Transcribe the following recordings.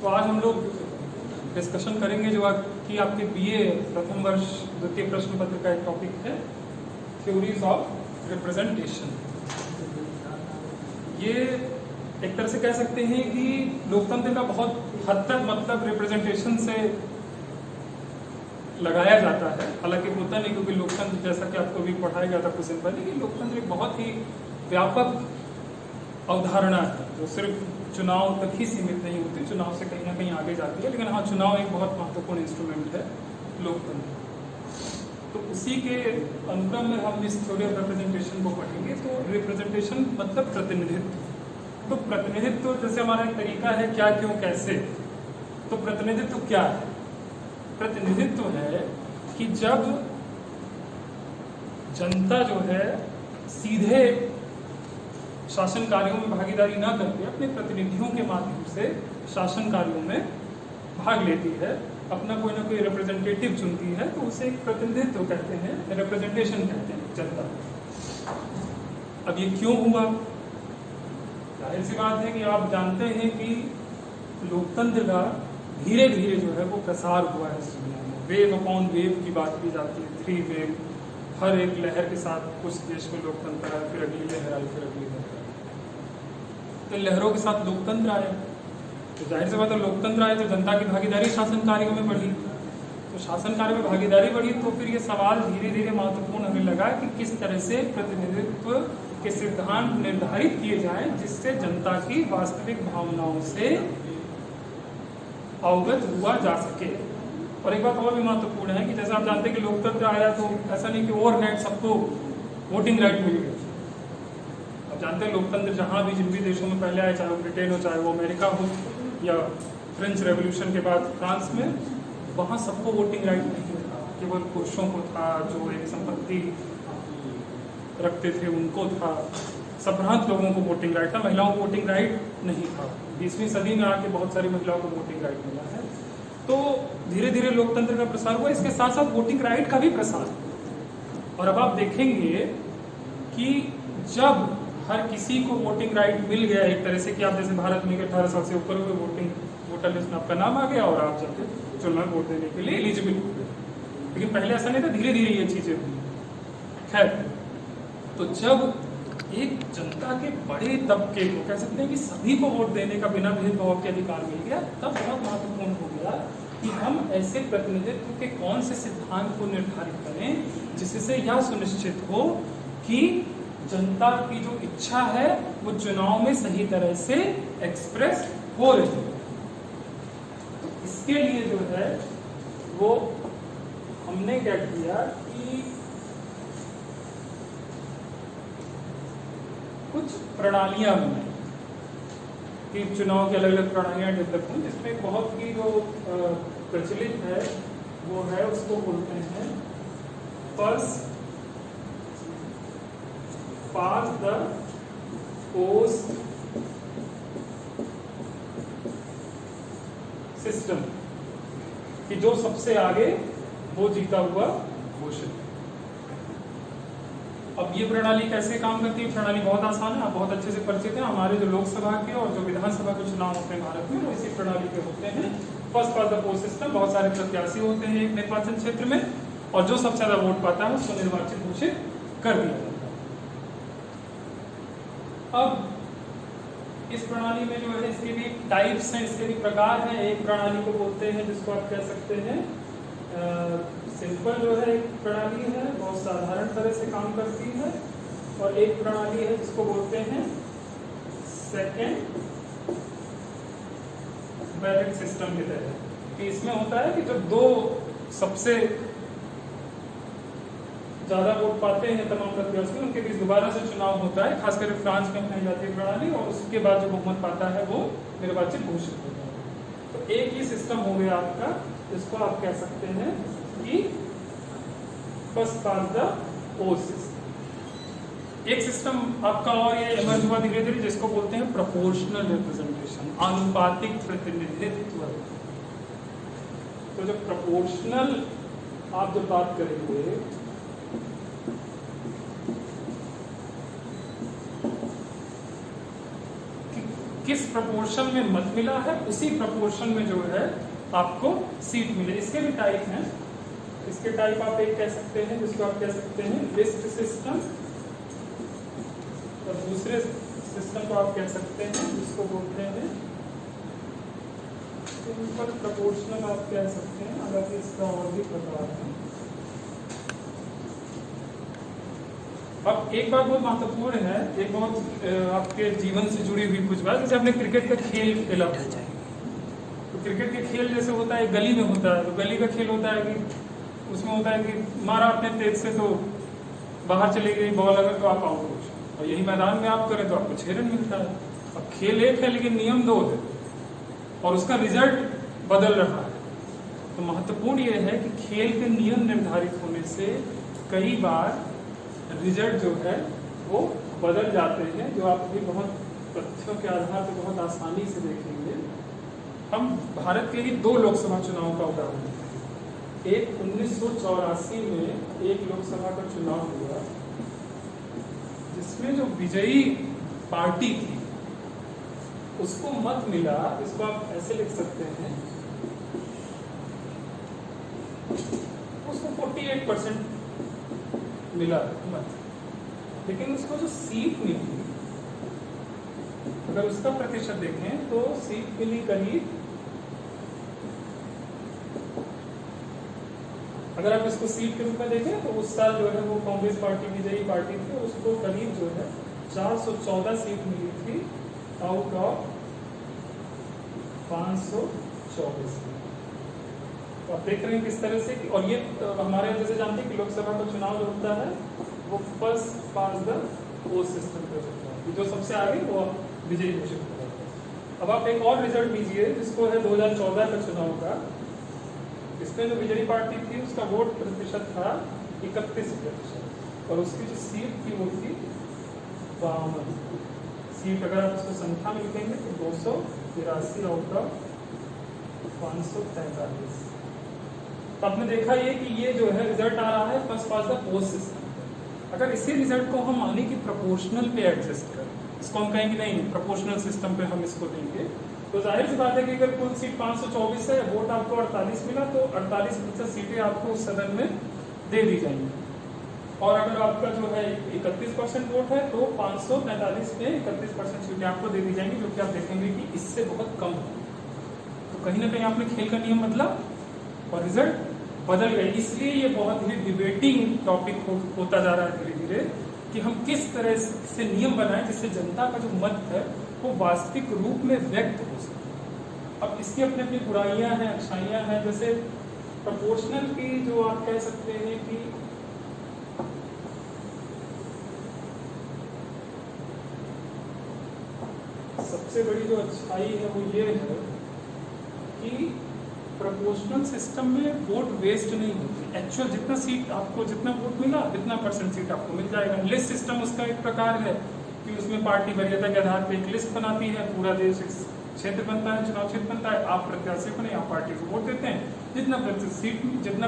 तो आज हम लोग डिस्कशन करेंगे जो कि आपके बीए प्रथम वर्ष द्वितीय प्रश्न पत्र का एक टॉपिक है, थ्योरीज ऑफ रिप्रेजेंटेशन। ये एक तरह से कह सकते हैं कि लोकतंत्र का बहुत हद तक मतलब रिप्रेजेंटेशन से लगाया जाता है। हालांकि होता नहीं, क्योंकि लोकतंत्र जैसा कि आपको भी पढ़ाया गया था कुछ दिन पहले कि लोकतंत्र एक बहुत ही व्यापक अवधारणा है जो सिर्फ चुनाव तक ही सीमित नहीं होती, चुनाव से कहीं ना कहीं आगे जाती है। लेकिन हाँ, चुनाव एक बहुत महत्वपूर्ण इंस्ट्रूमेंट है लोकतंत्र। तो उसी के अनुक्रम में हम इस थ्योरी ऑफ रिप्रेजेंटेशन को पढ़ेंगे। तो रिप्रेजेंटेशन मतलब प्रतिनिधित्व। तो प्रतिनिधित्व जैसे हमारा एक तरीका है क्या, क्यों, कैसे। तो प्रतिनिधित्व क्या है? प्रतिनिधित्व है कि जब जनता जो है सीधे शासन कार्यों में भागीदारी न करके अपने प्रतिनिधियों के माध्यम से शासन कार्यों में भाग लेती है, अपना कोई ना कोई रिप्रेजेंटेटिव चुनती है, तो उसे एक प्रतिनिधित्व कहते हैं, रिप्रेजेंटेशन कहते हैं जनता। अब ये क्यों हुआ? जाहिर सी बात है कि आप जानते हैं कि लोकतंत्र का धीरे धीरे जो है वो प्रसार हुआ है इस दुनिया में। वेव अपॉन वेव की बात की जाती है, 3 वेव। हर एक लहर के साथ कुछ देश में लोकतंत्र आया, फिर अगली लहर आई, फिर अगली लहर आई। तो लहरों के साथ लोकतंत्र आया, तो जाहिर सी बात है लोकतंत्र आया तो जनता की भागीदारी शासन कार्यों में बढ़ी। तो शासन कार्य में भागीदारी बढ़ी तो फिर ये सवाल धीरे धीरे महत्वपूर्ण होने लगा कि किस तरह से प्रतिनिधित्व के सिद्धांत निर्धारित किए जाएं जिससे जनता की वास्तविक भावनाओं से अवगत हुआ जा सके। और एक बात और भी महत्वपूर्ण है कि जैसे आप जानते हैं कि लोकतंत्र आया तो ऐसा नहीं कि ओवरनाइट सबको वोटिंग राइट मिल गई। आप जानते हैं लोकतंत्र जहां भी जिन भी देशों में पहले आए, चाहे वो ब्रिटेन हो, चाहे वो अमेरिका हो, या फ्रेंच रेवोल्यूशन के बाद फ्रांस में, वहां सबको वोटिंग राइट नहीं था, केवल पुरुषों को था, जो एक संपत्ति रखते थे उनको था। संभ्रांत लोगों को वोटिंग राइट था, महिलाओं को वोटिंग राइट नहीं था। 20वीं सदी में आके बहुत सारी महिलाओं को वोटिंग राइट मिला है। तो धीरे धीरे लोकतंत्र का प्रसार हुआ, इसके साथ साथ वोटिंग राइट का भी प्रसार। और अब आप देखेंगे कि जब हर किसी को वोटिंग राइट मिल गया एक तरह से कि आप जैसे भारत में 18 साल से ऊपर हुए वोटिंग वोटर लिस्ट में आपका नाम आ गया और आप जाके चुनाव वोट देने के लिए एलिजिबल हो गए। लेकिन पहले ऐसा नहीं था, धीरे धीरे ये चीजें हुई। खैर, तो जब एक जनता के बड़े तबके को कह सकते हैं कि सभी को वोट देने का बिना भेदभाव के अधिकार मिल गया, तब बहुत महत्वपूर्ण हो गया कि हम ऐसे प्रतिनिधित्व के कौन से सिद्धांत को निर्धारित करें जिससे यह सुनिश्चित हो कि जनता की जो इच्छा है वो चुनाव में सही तरह से एक्सप्रेस हो रही है। तो इसके लिए जो है वो हमने क्या किया कि कुछ प्रणालियां बनाई कि चुनाव की अलग अलग प्रणालियां डेवलप हुई, जिसमें बहुत ही जो प्रचलित है वो है, उसको बोलते हैं first pass the post system, कि जो सबसे आगे वो जीता हुआ घोषित। अब ये प्रणाली कैसे काम करती है? प्रणाली बहुत आसान है, आप बहुत अच्छे से परिचित हैं। हमारे जो लोकसभा के और जो विधानसभा के चुनाव होते हैं भारत में, वो इसी प्रणाली के होते हैं। First pass the post system, बहुत सारे प्रत्याशी होते हैं एक निर्वाचन क्षेत्र में, और जो सबसे ज्यादा वोट पाता है उसको निर्वाचित घोषित कर दिया जाता है। अब इस प्रणाली में जो है इसके भी टाइप्स हैं, इसके भी प्रकार हैं। एक प्रणाली को बोलते हैं जिसको आप कह सकते हैं सिंपल जो है एक प्रणाली है, बहुत साधारण तरह से काम करती है। और एक प्रणाली है जिसको बोलते हैं सेकेंड बैलेट सिस्टम की तरह, कि इसमें होता है कि जब दो सबसे ज्यादा वोट पाते हैं तमाम प्रत्याशी, उनके बीच दोबारा से चुनाव होता है, खासकर फ्रांस में अपनाई जाती है प्रणाली, और उसके बाद जो बहुमत पाता है वो निर्वाचित घोषित होता है। तो एक ही सिस्टम हो गया आपका, जिसको आप कह सकते हैं कि first pass the post system. एक सिस्टम आपका और ये इमर्ज हुआ धीरे धीरे, जिसको बोलते हैं प्रोपोर्शनल रिप्रेजेंटेशन, आनुपातिक प्रतिनिधित्व। तो जब प्रोपोर्शनल आप जब बात करेंगे किस प्रपोर्शन में मत मिला है उसी प्रपोर्शन में जो है आपको सीट मिले। इसके भी टाइप हैं। इसके टाइप आप एक कह सकते हैं जिसको आप कह सकते हैं लिस्ट सिस्टम, और दूसरे सिस्टम को आप कह सकते हैं जिसको बोलते हैं सिंपल प्रपोर्शनल आप कह सकते हैं। हालांकि इसका और भी प्रकार है। अब एक बात बहुत महत्वपूर्ण है, एक बहुत आपके जीवन से जुड़ी हुई कुछ बात, जैसे आपने क्रिकेट का खेल खेला, तो क्रिकेट के खेल जैसे होता है गली में होता है, तो गली का खेल होता है कि उसमें होता है कि मारा अपने तेज से तो बाहर चली गई बॉल, अगर तो आप आउट हो, और यही मैदान में आप करें तो आपको 6 रन मिलता है। अब खेल एक है लेकिन नियम 2 है और उसका रिजल्ट बदल रहा है। तो महत्वपूर्ण यह है कि खेल के नियम निर्धारित होने से कई बार रिजल्ट जो है वो बदल जाते हैं, जो आप भी बहुत तथ्यों के आधार पर बहुत आसानी से देखेंगे। हम भारत के ही 2 लोकसभा चुनाव का उदाहरण दें। एक 1984 में एक लोकसभा का चुनाव हुआ जिसमें जो विजयी पार्टी थी उसको मत मिला, इसको आप ऐसे लिख सकते हैं, उसको 48% मिला मत, लेकिन उसको जो सीट मिली, अगर उसका प्रतिशत देखें तो सीट मिली करीब, अगर आप इसको सीट के रूप में देखें तो उस साल जो है वो कांग्रेस पार्टी विजयी पार्टी थी, उसको करीब जो है 414 सीट मिली थी आउट ऑफ 524। तो आप देख रहे हैं किस तरह से, और ये हमारे जैसे जानते हैं कि लोकसभा का चुनाव जो होता है वो first pass the post system पे होता है, जो सबसे आगे वो विजयी घोषित होता है। अब आप एक और रिजल्ट लीजिए जिसको है 2014 का चुनाव का। इसमें जो विजयी पार्टी थी उसका वोट प्रतिशत था 31% और उसकी जो सीट थी वो थी 52 सीट। अगर आप उसको संख्या में लिखेंगे तो 283 आउट ऑफ 543। तो आपने देखा ये कि ये जो है रिजल्ट आ रहा है first pass the post system. अगर इसी रिजल्ट को हम माने कि प्रोपोर्शनल पे एडजस्ट करें, इसको हम कहेंगे नहीं प्रोपोर्शनल सिस्टम पे हम इसको देंगे, तो जाहिर सी बात है कि अगर कुल सीट 524 है, वोट आपको 48 मिला, तो 48% सीटें आपको उस सदन में दे दी जाएंगी। और अगर आपका जो है 31% वोट है तो 543 में 31% सीटें आपको दे दी जाएंगी, जो कि आप देखेंगे कि इससे बहुत कम है। तो कहीं ना कहीं आपने खेल का नियम बदला और रिजल्ट बदल गए। इसलिए ये बहुत ही डिबेटिंग टॉपिक होता जा रहा है धीरे धीरे कि हम किस तरह से नियम बनाएं जिससे जनता का जो मत है वो वास्तविक रूप में व्यक्त हो सके। अब इसकी अपनी अपनी बुराइयां हैं, अच्छाइयां हैं। जैसे प्रोपोर्शनल की जो आप कह सकते हैं कि सबसे बड़ी जो अच्छाई है वो ये है कि प्रोपोर्शनल सिस्टम में वोट वेस्ट नहीं होती। एक्चुअल जितना सीट आपको जितना वोट मिला इतना % सीट आपको मिल जाएगा। लिस्ट सिस्टम उसका एक प्रकार है कि उसमें पार्टी वरीयता के आधार पर एक लिस्ट बनाती है, पूरा देश क्षेत्र बनता है, चुनाव क्षेत्र बनता है, आप प्रत्याशी को नहीं आप पार्टी को वोट देते हैं, जितना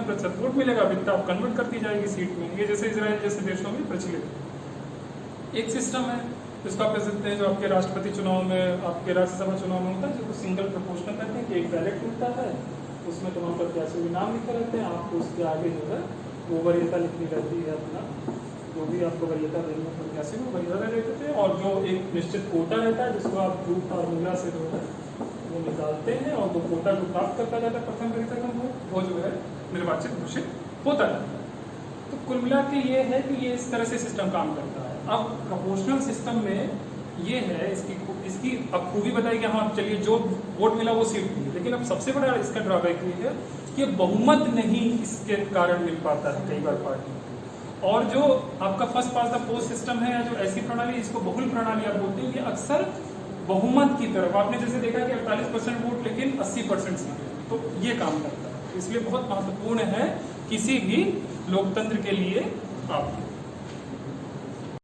प्रतिशत वोट मिलेगा वित्ता आप कन्वर्ट करती जाएगी सीट में। ये जैसे इजराइल जैसे देशों में प्रचलित एक सिस्टम है जिसको आप कह सकते हैं जो आपके राष्ट्रपति चुनाव में आपके राज्यसभा चुनाव में होता है, जिसको सिंगल प्रोपोर्शनल कहते हैं कि एक बैलेट मिलता है, उसमें तमाम प्रत्याशियों के नाम लिखे रहते हैं, आपको उसके आगे जो है वो वरीयता लिखनी रहती है, अपना जो भी आपको वरीयता देनी है प्रत्याशी को वरीयता देते थे, और जो एक निश्चित कोटा रहता है जिसको आप ग्रुप फार्मूला से जो है वो निकालते हैं, और वो कोटा जो प्राप्त करता जाता है प्रथम वरीयता का वो जो है निर्वाचित घोषित होता है। तो कुल मिला के ये है कि ये इस तरह से सिस्टम काम करता है। अब प्रोपोर्शनल सिस्टम में ये है, इसकी अब खूबी बताई कि हाँ चलिए जो वोट मिला वो सीट मिली, लेकिन अब सबसे बड़ा इसका ड्रॉबैक ये है कि बहुमत नहीं इसके कारण मिल पाता है कई बार पार्टी। और जो आपका first pass the post system है या जो ऐसी प्रणाली जिसको बहुल प्रणाली आप बोलते हैं, ये अक्सर बहुमत की तरफ आपने जैसे देखा कि 48% वोट लेकिन 80% सीटें, तो ये काम करता है। इसलिए बहुत महत्वपूर्ण है किसी भी लोकतंत्र के लिए आप